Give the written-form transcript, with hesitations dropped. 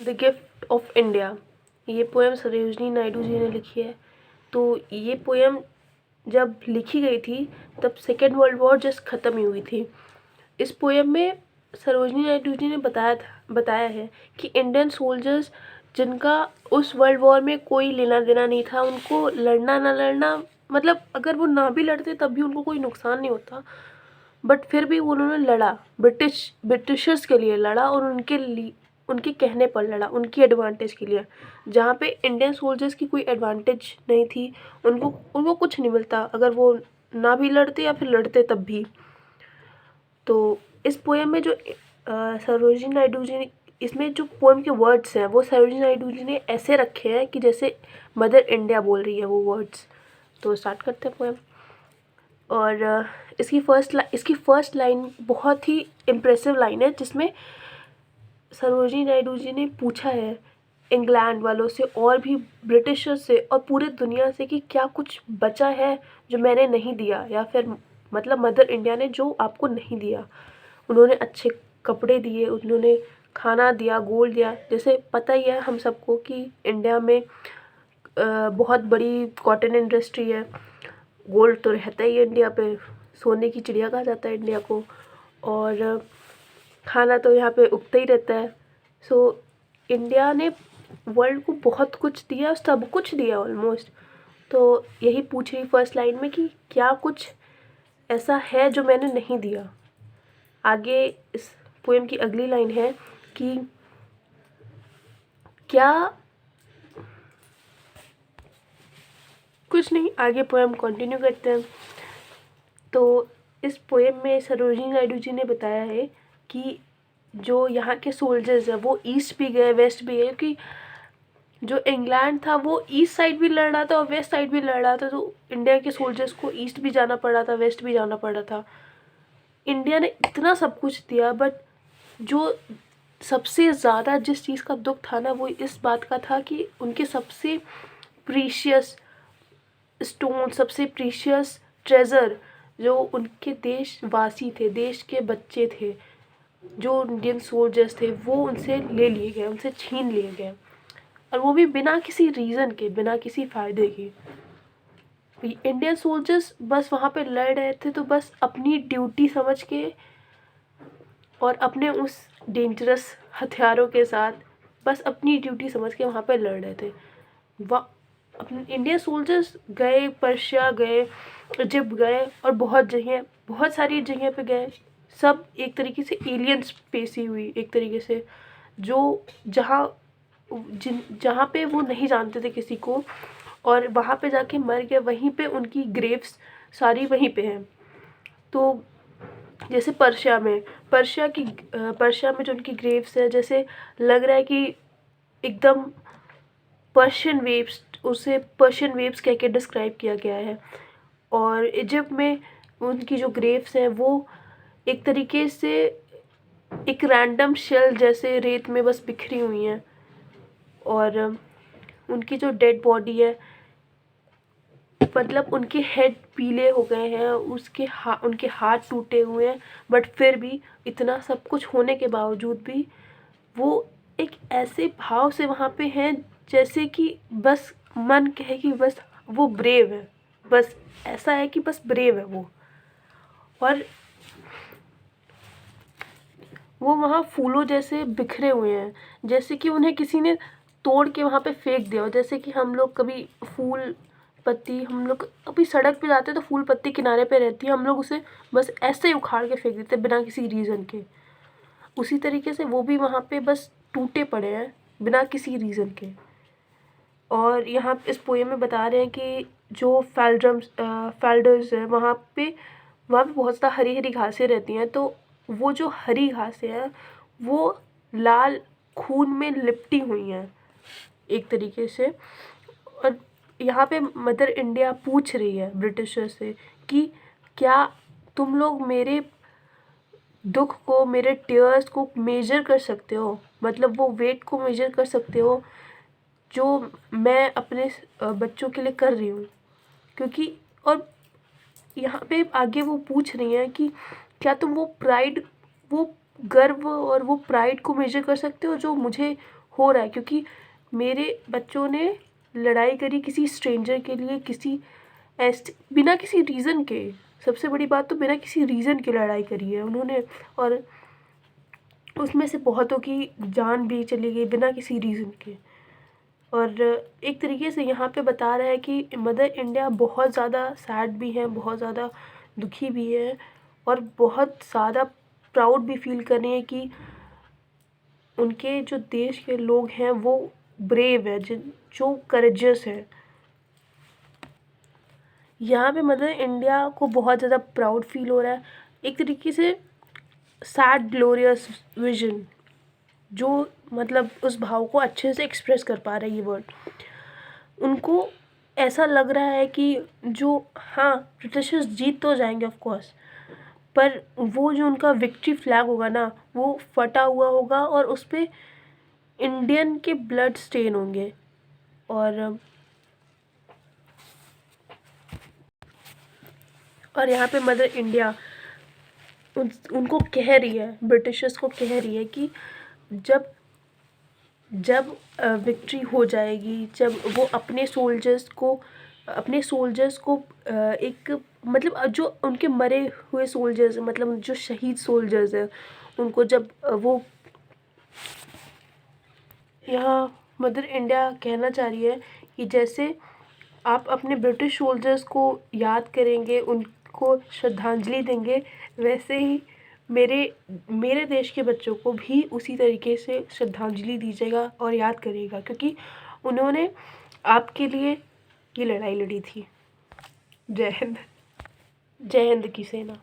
The gift of India. ये poem Sarojini Naidu ji ने लिखी है। तो ये पोएम जब लिखी गई थी तब सेकेंड वर्ल्ड वॉर जस्ट ख़त्म ही हुई थी। इस पोएम में सरोजिनी नायडू जी ने बताया है कि इंडियन सोल्जर्स जिनका उस वर्ल्ड वॉर में कोई लेना देना नहीं था, उनको लड़ना ना लड़ना, मतलब अगर वो ना भी लड़ते तब भी उनको कोई नुकसान नहीं होता, बट फिर भी उन्होंने लड़ा, ब्रिटिशर्स के लिए लड़ा और उनके कहने पर लड़ा, उनकी एडवांटेज के लिए। जहाँ पे इंडियन सोल्जर्स की कोई एडवांटेज नहीं थी, उनको कुछ नहीं मिलता अगर वो ना भी लड़ते या फिर लड़ते तब भी। तो इस पोएम में जो सरोजिनी नायडू जी ने, इसमें जो पोएम के वर्ड्स हैं वो सरोजिनी नायडू जी ने ऐसे रखे हैं कि जैसे मदर इंडिया बोल रही है वो वर्ड्स। तो स्टार्ट करते हैं पोएम। और इसकी फर्स्ट लाइन बहुत ही इम्प्रेसिव लाइन है, जिसमें सरोजिनी नायडू जी ने पूछा है इंग्लैंड वालों से और भी ब्रिटिशर्स से और पूरे दुनिया से कि क्या कुछ बचा है जो मैंने नहीं दिया, या फिर मतलब मदर इंडिया ने जो आपको नहीं दिया। उन्होंने अच्छे कपड़े दिए, उन्होंने खाना दिया, गोल्ड दिया। जैसे पता ही है हम सबको कि इंडिया में बहुत बड़ी कॉटन इंडस्ट्री है, गोल्ड तो रहता ही है इंडिया पे, सोने की चिड़िया कहा जाता है इंडिया को, और खाना तो यहाँ पे उगता ही रहता है। सो इंडिया ने वर्ल्ड को बहुत कुछ दिया, सब कुछ दिया ऑलमोस्ट। तो यही पूछ रही फर्स्ट लाइन में कि क्या कुछ ऐसा है जो मैंने नहीं दिया। आगे इस पोएम की अगली लाइन है कि क्या कुछ नहीं। आगे पोएम कंटिन्यू करते हैं। तो इस पोएम में सरोजिनी नायडू जी ने बताया है कि जो यहाँ के सोल्जर्स हैं वो ईस्ट भी गए, वेस्ट भी गए, क्योंकि जो इंग्लैंड था वो ईस्ट साइड भी लड़ रहा था और वेस्ट साइड भी लड़ रहा था। तो इंडिया के सोल्जर्स को ईस्ट भी जाना पड़ा था, वेस्ट भी जाना पड़ा था। इंडिया ने इतना सब कुछ दिया, बट जो सबसे ज़्यादा जिस चीज़ का दुख था ना, वो इस बात का था कि उनके सबसे प्रीशियस स्टोन, सबसे प्रीशियस ट्रेज़र जो उनके देशवासी थे, देश के बच्चे थे, जो इंडियन सोल्जर्स थे, वो उनसे ले लिए गए, उनसे छीन लिए गए, और वो भी बिना किसी रीज़न के, बिना किसी फ़ायदे के। इंडियन सोल्जर्स बस वहाँ पे लड़ रहे थे तो बस अपनी ड्यूटी समझ के और अपने उस डेंजरस हथियारों के साथ बस अपनी ड्यूटी समझ के वहाँ पे लड़ रहे थे। अपने इंडियन सोल्जर्स गए, पर्शिया गए, इजिप्ट गए और बहुत सारी जगह पे गए। सब एक तरीके से एलियन स्पेस ही हुई एक तरीके से, जो जहाँ पे वो नहीं जानते थे किसी को, और वहाँ पे जाके मर गए। वहीं पे उनकी ग्रेव्स सारी वहीं पे हैं। तो जैसे पर्शिया में जो उनकी ग्रेव्स है, जैसे लग रहा है कि एकदम पर्शियन वेव्स कह के डिस्क्राइब किया गया है। और इजिप्ट में उनकी जो ग्रेव्स हैं वो एक तरीके से एक रैंडम शेल जैसे रेत में बस बिखरी हुई हैं, और उनकी जो डेड बॉडी है, मतलब उनके हेड पीले हो गए हैं, उनके हाथ टूटे हुए हैं, बट फिर भी इतना सब कुछ होने के बावजूद भी वो एक ऐसे भाव से वहाँ पे हैं जैसे कि बस मन कहे कि बस वो ब्रेव है, बस ऐसा है कि बस ब्रेव है वो। और वो वहाँ फूलों जैसे बिखरे हुए हैं, जैसे कि उन्हें किसी ने तोड़ के वहाँ पे फेंक दिया हो। जैसे कि हम लोग कभी फूल पत्ती, हम लोग अभी सड़क पे जाते हैं तो फूल पत्ती किनारे पे रहती है, हम लोग उसे बस ऐसे ही उखाड़ के फेंक देते बिना किसी रीज़न के। उसी तरीके से वो भी वहाँ पे बस टूटे पड़े हैं बिना किसी रीज़न के। और यहाँ इस पोएम में बता रहे हैं कि जो फैल्डर्स है वहाँ पे बहुत ज़्यादा हरी हरी घासें रहती हैं। तो वो जो हरी घासें हैं वो लाल खून में लिपटी हुई हैं एक तरीके से। और यहाँ पे मदर इंडिया पूछ रही है ब्रिटिशर से कि क्या तुम लोग मेरे दुख को, मेरे टीयर्स को मेजर कर सकते हो, मतलब वो वेट को मेजर कर सकते हो जो मैं अपने बच्चों के लिए कर रही हूँ। क्योंकि और यहाँ पे आगे वो पूछ रही हैं कि क्या तुम वो गर्व और वो प्राइड को मेजर कर सकते हो जो मुझे हो रहा है, क्योंकि मेरे बच्चों ने लड़ाई करी किसी स्ट्रेंजर के लिए, किसी बिना किसी रीज़न के। सबसे बड़ी बात तो बिना किसी रीज़न के लड़ाई करी है उन्होंने, और उसमें से बहुतों की जान भी चली गई बिना किसी रीज़न के। और एक तरीके से यहाँ पे बता रहा है कि मदर इंडिया बहुत ज़्यादा सैड भी है, बहुत ज़्यादा दुखी भी है, और बहुत ज़्यादा प्राउड भी फील कर रही है कि उनके जो देश के लोग हैं वो ब्रेव है, जो करेजियस है। यहाँ पे मदर इंडिया को बहुत ज़्यादा प्राउड फील हो रहा है, एक तरीके से सैड ग्लोरियस विजन, जो मतलब उस भाव को अच्छे से एक्सप्रेस कर पा रहा है ये वर्ड। उनको ऐसा लग रहा है कि जो, हाँ, ब्रिटिशर्स जीत तो जाएंगे ऑफ कोर्स, पर वो जो उनका विक्ट्री फ्लैग होगा ना, वो फटा हुआ होगा और उस पर इंडियन के ब्लड स्टेन होंगे। और यहाँ पे मदर इंडिया उनको कह रही है, ब्रिटिशर्स को कह रही है कि जब जब विक्ट्री हो जाएगी, जब वो अपने सोल्जर्स को एक, मतलब जो उनके मरे हुए सोल्जर्स, मतलब जो शहीद सोल्जर्स हैं, उनको जब वो, यहाँ मदर इंडिया कहना चाह रही है कि जैसे आप अपने ब्रिटिश सोल्जर्स को याद करेंगे, उनको श्रद्धांजलि देंगे, वैसे ही मेरे मेरे देश के बच्चों को भी उसी तरीके से श्रद्धांजलि दीजिएगा और याद करिएगा, क्योंकि उन्होंने आपके लिए ये लड़ाई लड़ी थी। जय हिंद। जय हिंद की सेना।